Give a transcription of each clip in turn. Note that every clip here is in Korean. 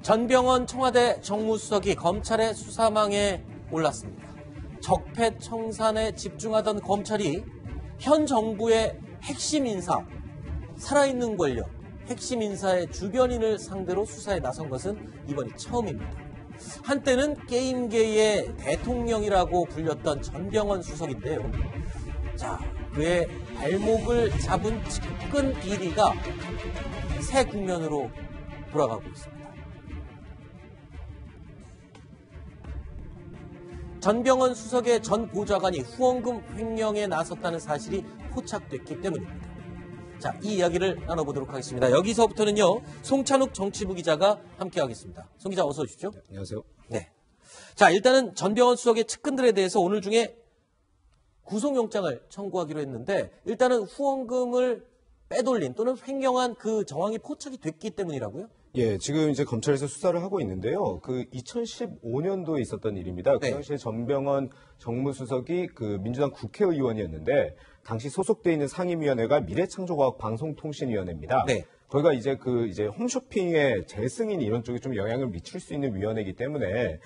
전병헌 청와대 정무수석이 검찰의 수사망에 올랐습니다. 적폐청산에 집중하던 검찰이 현 정부의 핵심 인사, 살아있는 권력, 핵심 인사의 주변인을 상대로 수사에 나선 것은 이번이 처음입니다. 한때는 게임계의 대통령이라고 불렸던 전병헌 수석인데요. 자, 그의 발목을 잡은 측근 비리가 새 국면으로 돌아가고 있습니다. 전병헌 수석의 전 보좌관이 후원금 횡령에 나섰다는 사실이 포착됐기 때문입니다. 자, 이 이야기를 나눠보도록 하겠습니다. 여기서부터는요, 송찬욱 정치부 기자가 함께하겠습니다. 송 기자 어서 오십시오. 네, 안녕하세요. 네. 자, 일단은 전병헌 수석의 측근들에 대해서 오늘 중에 구속영장을 청구하기로 했는데 일단은 후원금을 빼돌린 또는 횡령한 그 정황이 포착이 됐기 때문이라고요? 예, 지금 이제 검찰에서 수사를 하고 있는데요. 그 2015년도에 있었던 일입니다. 그 당시에 전병헌 정무수석이 그 민주당 국회의원이었는데 당시 소속돼 있는 상임위원회가 미래창조과학방송통신위원회입니다. 네. 거기가 이제 이제 홈쇼핑의 재승인 이런 쪽에 좀 영향을 미칠 수 있는 위원회이기 때문에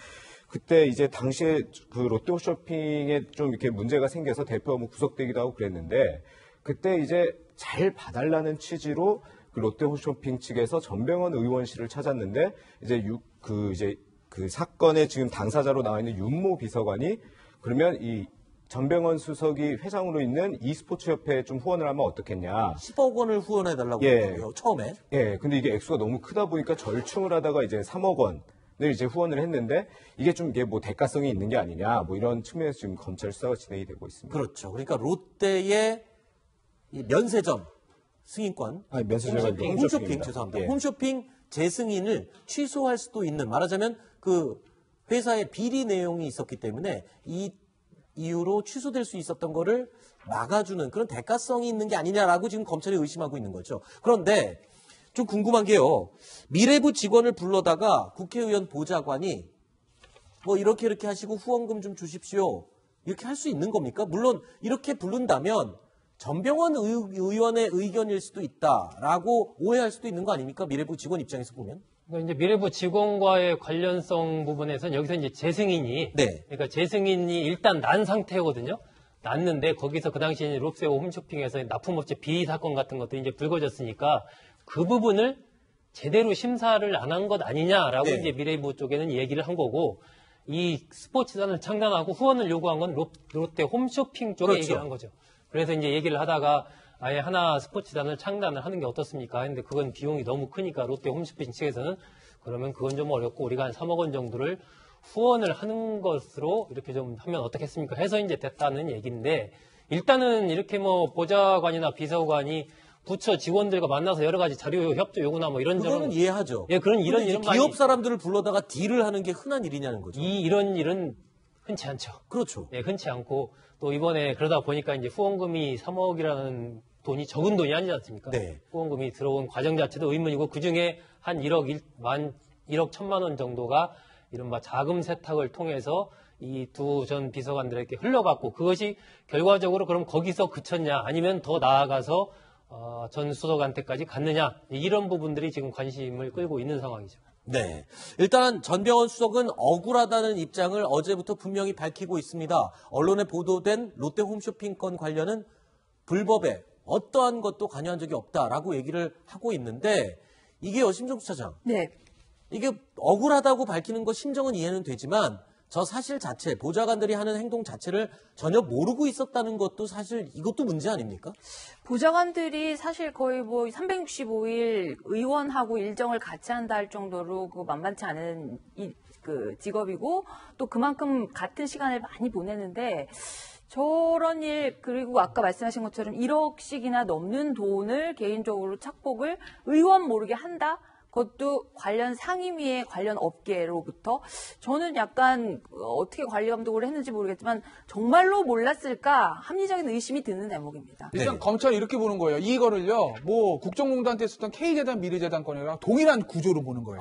그때 이제 당시에 그 롯데홈쇼핑에 좀 이렇게 문제가 생겨서 대표가 뭐 구속되기도 하고 그랬는데 그때 이제 잘 봐달라는 취지로 그 롯데홈쇼핑 측에서 전병헌 의원실을 찾았는데 이제 그 사건의 지금 당사자로 나와 있는 윤모 비서관이 그러면 이 전병헌 수석이 회장으로 있는 e스포츠협회에 좀 후원을 하면 어떻겠냐. 10억 원을 후원해달라고 했고요, 처음에. 예, 근데 이게 액수가 너무 크다 보니까 절충을 하다가 이제 3억 원을 이제 후원을 했는데 이게 좀 이게 뭐 대가성이 있는 게 아니냐, 뭐 이런 측면에서 지금 검찰 수사가 진행이 되고 있습니다. 그렇죠. 그러니까 롯데의 이 면세점 승인권, 홈쇼핑 죄송합니다. 예. 홈쇼핑 재승인을 취소할 수도 있는, 말하자면 그 회사의 비리 내용이 있었기 때문에 이 이유로 취소될 수 있었던 거를 막아주는 그런 대가성이 있는 게 아니냐라고 지금 검찰이 의심하고 있는 거죠. 그런데 좀 궁금한 게요. 미래부 직원을 불러다가 국회의원 보좌관이 뭐 이렇게 하시고 후원금 좀 주십시오. 이렇게 할 수 있는 겁니까? 물론 이렇게 부른다면 전병헌 의원의 의견일 수도 있다라고 오해할 수도 있는 거 아닙니까? 미래부 직원 입장에서 보면. 이제 미래부 직원과의 관련성 부분에서는 여기서 이제 재승인이, 그러니까 재승인이 일단 난 상태거든요. 났는데 거기서 그 당시에 롭세 홈쇼핑에서 납품업체 비리 사건 같은 것도 이제 불거졌으니까 그 부분을 제대로 심사를 안 한 것 아니냐라고 이제 미래부 쪽에는 얘기를 한 거고, 이 스포츠단을 창단하고 후원을 요구한 건 롯데 홈쇼핑 쪽에 얘기를 한 거죠. 그래서 이제 얘기를 하다가 아예 하나 스포츠단을 창단을 하는 게 어떻습니까? 했는데 그건 비용이 너무 크니까 롯데 홈쇼핑 측에서는 그러면 그건 좀 어렵고 우리가 한 3억 원 정도를 후원을 하는 것으로 이렇게 좀 하면 어떻겠습니까? 해서 이제 됐다는 얘기인데, 일단은 이렇게 뭐 보좌관이나 비서관이 부처 직원들과 만나서 여러 가지 자료 협조 요구나 뭐 이런 그거는 이해하죠. 예, 이런 기업 사람들을 불러다가 딜을 하는 게 흔한 일이냐는 거죠. 이런 일은 흔치 않죠. 그렇죠. 예, 흔치 않고 또 이번에 그러다 보니까 이제 후원금이 3억이라는 돈이 적은 돈이 아니지 않습니까? 후원금이 들어온 과정 자체도 의문이고 그중에 한 1억 1천만 원 정도가 이른바 자금 세탁을 통해서 이 두 전 비서관들에게 흘러갔고, 그것이 결과적으로 그럼 거기서 그쳤냐 아니면 더 나아가서 전 수석한테까지 갔느냐, 이런 부분들이 지금 관심을 끌고 있는 상황이죠. 네. 일단 전병헌 수석은 억울하다는 입장을 어제부터 분명히 밝히고 있습니다. 언론에 보도된 롯데 홈쇼핑 건 관련은 불법에 어떠한 것도 관여한 적이 없다라고 얘기를 하고 있는데, 이게요, 심정수 차장. 이게 억울하다고 밝히는 거 심정은 이해는 되지만 저 사실 자체, 보좌관들이 하는 행동 자체를 전혀 모르고 있었다는 것도 사실 이것도 문제 아닙니까? 보좌관들이 사실 거의 뭐 365일 의원하고 일정을 같이 한다 할 정도로 그 만만치 않은 그 직업이고, 또 그만큼 같은 시간을 많이 보내는데, 저런 일, 그리고 아까 말씀하신 것처럼 1억씩이나 넘는 돈을 개인적으로 착복을 의원 모르게 한다? 그것도 관련 상임위의 관련 업계로부터. 저는 약간 어떻게 관리 감독을 했는지 모르겠지만 정말로 몰랐을까 합리적인 의심이 드는 대목입니다. 일단 검찰이 이렇게 보는 거예요. 이거를요, 뭐 국정농단 때 썼던 K재단 미래재단 건이랑 동일한 구조로 보는 거예요.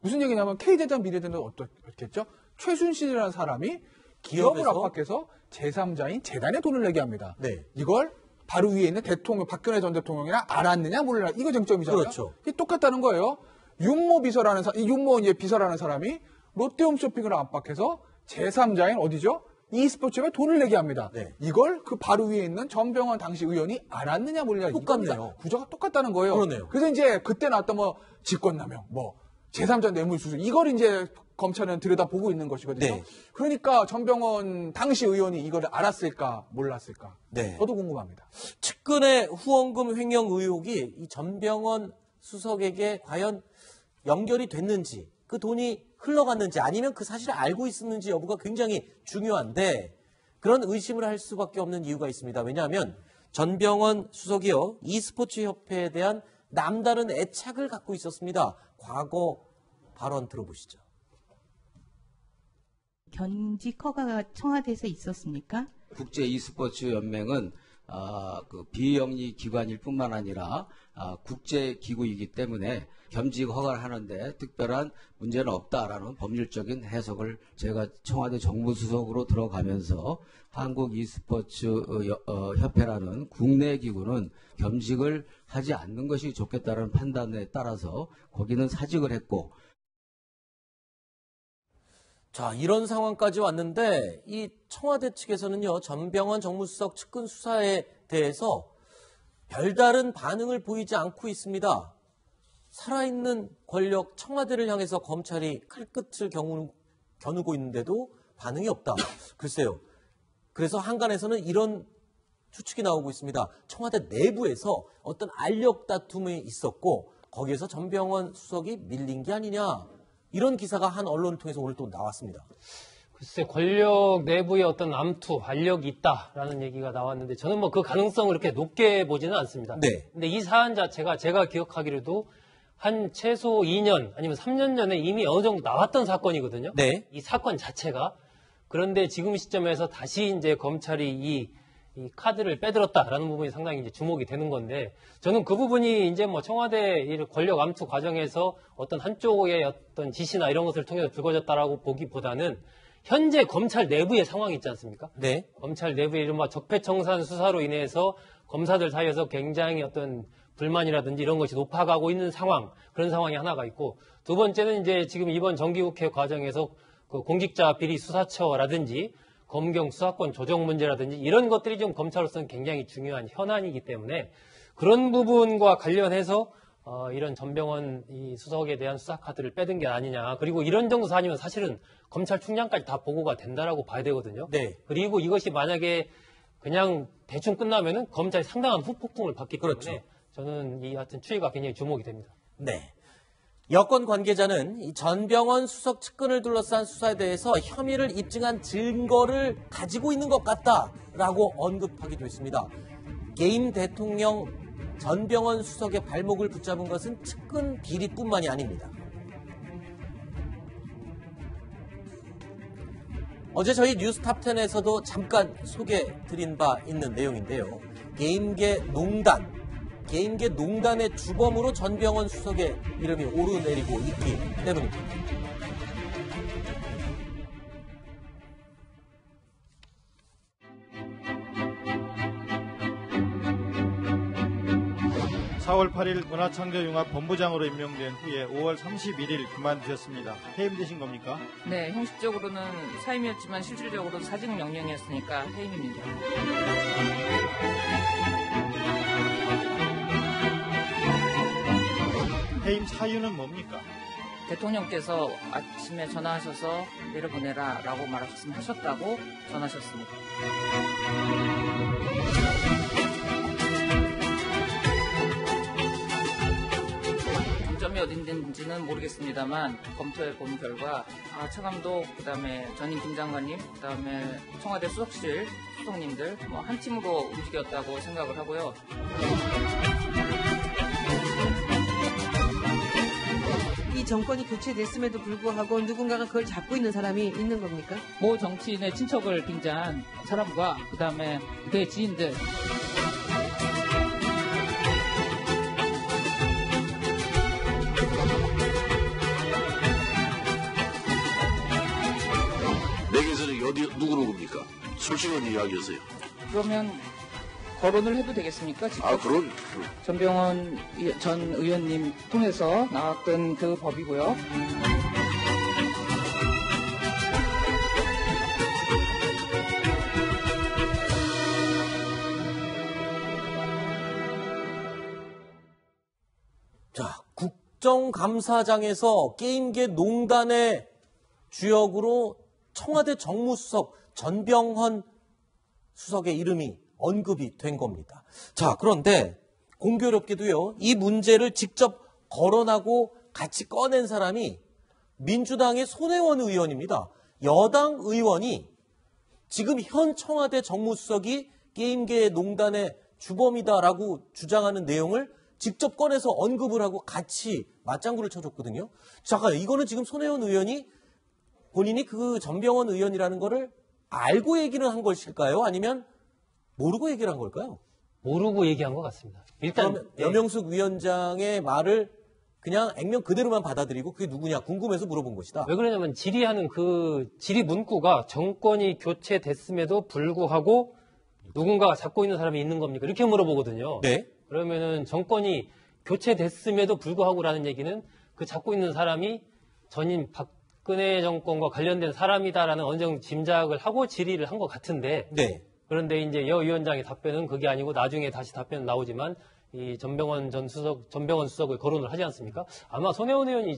무슨 얘기냐면 K재단 미래재단은 어떻겠죠? 최순실이라는 사람이 기업을 압박해서 제3자인 재단에 돈을 내게 합니다. 이걸 바로 위에 있는 대통령, 박근혜 전 대통령이랑 알았느냐 몰라, 이거 쟁점이잖아요. 이게 똑같다는 거예요. 윤모 비서라는 윤모 이제 비서라는 사람이 롯데홈쇼핑을 압박해서 제3자인 어디죠? e스포츠에 돈을 내게 합니다. 네. 이걸 그 바로 위에 있는 전병헌 당시 의원이 알았느냐 모르냐. 똑같네요. 구조가 똑같다는 거예요. 그러네요. 그래서 이제 그때 나왔던 뭐 직권남용, 뭐 제3자 뇌물수수 이걸 이제 검찰은 들여다보고 있는 것이거든요. 네. 그러니까 전병헌 당시 의원이 이걸 알았을까 몰랐을까. 네. 저도 궁금합니다. 측근의 후원금 횡령 의혹이 이 전병헌 수석에게 과연 연결이 됐는지, 그 돈이 흘러갔는지, 아니면 그 사실을 알고 있었는지 여부가 굉장히 중요한데, 그런 의심을 할 수밖에 없는 이유가 있습니다. 왜냐하면 전병헌 수석이요, e스포츠 협회에 대한 남다른 애착을 갖고 있었습니다. 과거 발언 들어보시죠. 견직 허가가 청와대에서 있었습니까? 국제 e스포츠 연맹은 그 비영리 기관일 뿐만 아니라 국제 기구이기 때문에 겸직 허가를 하는데 특별한 문제는 없다라는 법률적인 해석을 제가 청와대 정무수석으로 들어가면서 한국 e스포츠 협회라는 국내 기구는 겸직을 하지 않는 것이 좋겠다는 판단에 따라서 거기는 사직을 했고. 자, 이런 상황까지 왔는데 이 청와대 측에서는요, 전병헌 정무수석 측근 수사에 대해서 별다른 반응을 보이지 않고 있습니다. 살아있는 권력 청와대를 향해서 검찰이 칼끝을 겨누고 있는데도 반응이 없다. 글쎄요. 그래서 한간에서는 이런 추측이 나오고 있습니다. 청와대 내부에서 어떤 알력 다툼이 있었고 거기에서 전병헌 수석이 밀린 게 아니냐. 이런 기사가 한 언론을 통해서 오늘 또 나왔습니다. 글쎄, 권력 내부에 어떤 암투, 알력이 있다라는 얘기가 나왔는데 저는 뭐 그 가능성을 그렇게 높게 보지는 않습니다. 네. 근데 이 사안 자체가 제가 기억하기로도 한 최소 2년 아니면 3년 전에 이미 어느 정도 나왔던 사건이거든요. 네. 이 사건 자체가. 그런데 지금 시점에서 다시 이제 검찰이 이 카드를 빼들었다라는 부분이 상당히 이제 주목이 되는 건데, 저는 그 부분이 이제 뭐 청와대 권력 암투 과정에서 어떤 한쪽의 어떤 지시나 이런 것을 통해서 불거졌다라고 보기보다는 현재 검찰 내부의 상황이 있지 않습니까? 네. 검찰 내부의 이른바 적폐청산 수사로 인해서 검사들 사이에서 굉장히 어떤 불만이라든지 이런 것이 높아가고 있는 상황, 그런 상황이 하나가 있고, 두 번째는 이제 지금 이번 정기국회 과정에서 그 공직자 비리 수사처라든지 검경 수사권 조정 문제라든지 이런 것들이 좀 검찰로서는 굉장히 중요한 현안이기 때문에 그런 부분과 관련해서 이런 전병헌 이 수석에 대한 수사 카드를 빼든 게 아니냐. 그리고 이런 정도 사안이면 사실은 검찰 총장까지 다 보고가 된다라고 봐야 되거든요. 네. 그리고 이것이 만약에 그냥 대충 끝나면은 검찰이 상당한 후폭풍을 받기 때문에 그렇죠. 저는 이 같은 추이가 굉장히 주목이 됩니다. 네. 여권 관계자는 이 전병헌 수석 측근을 둘러싼 수사에 대해서 혐의를 입증한 증거를 가지고 있는 것 같다라고 언급하기도 했습니다. 개임 대통령 전병헌 수석의 발목을 붙잡은 것은 측근 비리뿐만이 아닙니다. 어제 저희 뉴스탑10에서도 잠깐 소개드린 바 있는 내용인데요. 개임계 농단의 주범으로 전병헌 수석의 이름이 오르내리고 있기 때문입니다. (4월 8일) 문화창조융합본부장으로 임명된 후에 5월 31일 그만두셨습니다. 해임되신 겁니까? 네, 형식적으로는 사임이었지만 실질적으로는 사직 명령이었으니까 해임입니다. 해임 사유는 뭡니까? 대통령께서 아침에 전화하셔서 내려보내라 라고 말씀하셨다고 전하셨습니다. 점이 어딘지는 모르겠습니다만 검토해 본 결과 차감독, 그다음에 전임 김장관님, 그다음에 청와대 수석실 수석님들 한 팀으로 움직였다고 생각을 하고요. 이 정권이 교체됐음에도 불구하고 누군가가 그걸 잡고 있는 사람이 있는 겁니까? 모 정치인의 친척을 빙자한 사람과 그다음에 그의 지인들. 내게서는 어디 누구는 겁니까? 솔직한 이야기하세요. 그러면 거론을 해도 되겠습니까? 직접 그럼. 전병헌 전 의원님 통해서 나왔던 그 법이고요. 자, 국정감사장에서 게임계 농단의 주역으로 청와대 정무수석 전병헌 수석의 이름이 언급이 된 겁니다. 자, 그런데 공교롭게도요, 이 문제를 직접 거론하고 같이 꺼낸 사람이 민주당의 손혜원 의원입니다. 여당 의원이 지금 현 청와대 정무수석이 게임계 농단의 주범이다라고 주장하는 내용을 직접 꺼내서 언급을 하고 같이 맞장구를 쳐줬거든요. 잠깐, 이거는 지금 손혜원 의원이 본인이 그 전병헌 의원이라는 거를 알고 얘기를 한 것일까요? 아니면 모르고 얘기를 한 걸까요? 모르고 얘기한 것 같습니다. 일단 그러면 여명숙 위원장의 말을 그냥 액면 그대로만 받아들이고 그게 누구냐 궁금해서 물어본 것이다. 왜 그러냐면 질의하는 그 질의 문구가 정권이 교체됐음에도 불구하고 누군가가 잡고 있는 사람이 있는 겁니까? 이렇게 물어보거든요. 네. 그러면은 정권이 교체됐음에도 불구하고라는 얘기는 그 잡고 있는 사람이 전임 박근혜 정권과 관련된 사람이다라는 어느 정도 짐작을 하고 질의를 한 것 같은데. 네. 그런데 이제 여 위원장의 답변은 그게 아니고 나중에 다시 답변 나오지만 이 전병헌 수석을 거론을 하지 않습니까? 아마 손혜원 의원이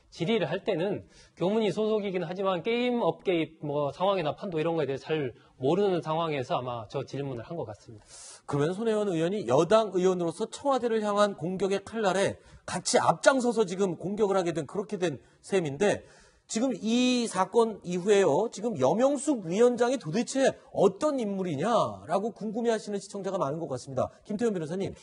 질의를 할 때는 교문위 소속이긴 하지만 게임 업계의 뭐 상황이나 판도 이런 거에 대해서 잘 모르는 상황에서 아마 저 질문을 한 것 같습니다. 그러면 손혜원 의원이 여당 의원으로서 청와대를 향한 공격의 칼날에 같이 앞장서서 지금 공격을 하게 된 그렇게 된 셈인데 지금 이 사건 이후에요. 지금 여명숙 위원장이 도대체 어떤 인물이냐라고 궁금해하시는 시청자가 많은 것 같습니다. 김태현 변호사님.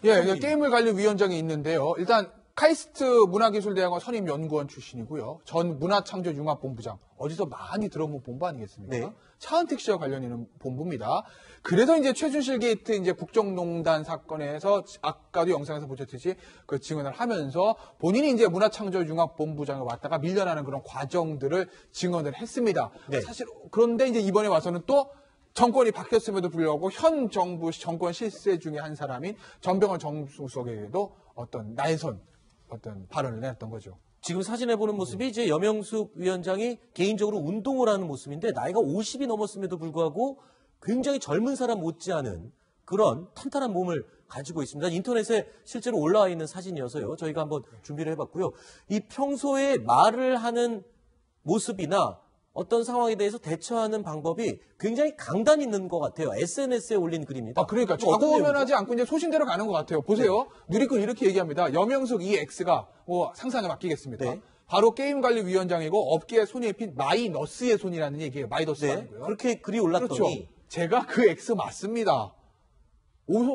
예, 게임을 관련 위원장이 있는데요. 일단 카이스트 문화기술대학원 선임연구원 출신이고요. 전 문화창조융합본부장. 어디서 많이 들어본 본부 아니겠습니까? 네. 차은택 씨와 관련 있는 본부입니다. 그래서 이제 최순실 게이트 이제 국정농단 사건에서 아까도 영상에서 보셨듯이 그 증언을 하면서 본인이 이제 문화창조융합본부장에 왔다가 밀려나는 그런 과정들을 증언을 했습니다. 네. 사실 그런데 이제 이번에 와서는 또 정권이 바뀌었음에도 불구하고 현 정부 정권 실세 중에 한 사람인 전병헌 정무수석에게도 어떤 날선 어떤 발언을 내놨던 거죠. 지금 사진에 보는 모습이 이제 여명숙 위원장이 개인적으로 운동을 하는 모습인데 나이가 50이 넘었음에도 불구하고 굉장히 젊은 사람 못지않은 그런 탄탄한 몸을 가지고 있습니다. 인터넷에 실제로 올라와 있는 사진이어서요. 저희가 한번 준비를 해봤고요. 이 평소에 말을 하는 모습이나 어떤 상황에 대해서 대처하는 방법이 굉장히 강단 있는 것 같아요. SNS에 올린 글입니다. 그러니까 좌고면하지 않고 이제 소신대로 가는 것 같아요. 보세요. 네. 누리꾼 이렇게 얘기합니다. 여명숙 이 X가 뭐 상상에 맡기겠습니다. 네. 바로 게임관리위원장이고 업계에 손이 핀 마이너스의 손이라는 얘기예요. 마이너스가 아니고요. 그렇게 글이 올랐더니. 그렇죠. 제가 그 X 맞습니다.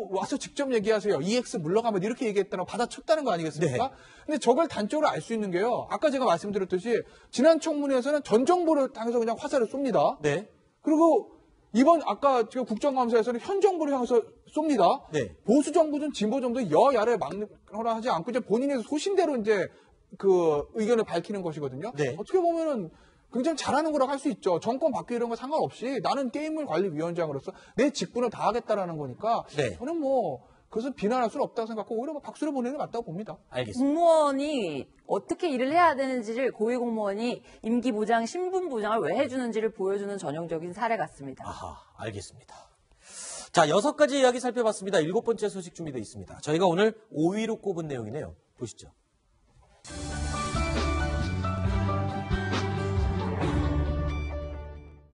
와서 직접 얘기하세요. EX 물러가면 이렇게 얘기했다고 받아쳤다는 거 아니겠습니까? 네. 근데 저걸 단적으로 알 수 있는 게요. 아까 제가 말씀드렸듯이 지난 청문회에서는 전 정부를 향해서 그냥 화살을 쏩니다. 네. 그리고 이번 아까 지금 국정감사에서는 현 정부를 향해서 쏩니다. 네. 보수 정부든 진보 정부든 여야를 막거나 하지 않고 이제 본인의 소신대로 이제 그 의견을 밝히는 것이거든요. 네. 어떻게 보면은 굉장히 잘하는 거라고 할 수 있죠. 정권 바뀌고 이런 거 상관없이 나는 게임을 관리위원장으로서 내 직분을 다하겠다라는 거니까 네. 저는 뭐 그것을 비난할 수는 없다고 생각하고 오히려 박수를 보내는 게 맞다고 봅니다. 알겠습니다. 공무원이 어떻게 일을 해야 되는지를 고위공무원이 임기보장, 신분보장을 왜 해주는지를 보여주는 전형적인 사례 같습니다. 아하, 알겠습니다. 자, 6가지 이야기 살펴봤습니다. 7번째 소식 준비되어 있습니다. 저희가 오늘 5위로 꼽은 내용이네요. 보시죠.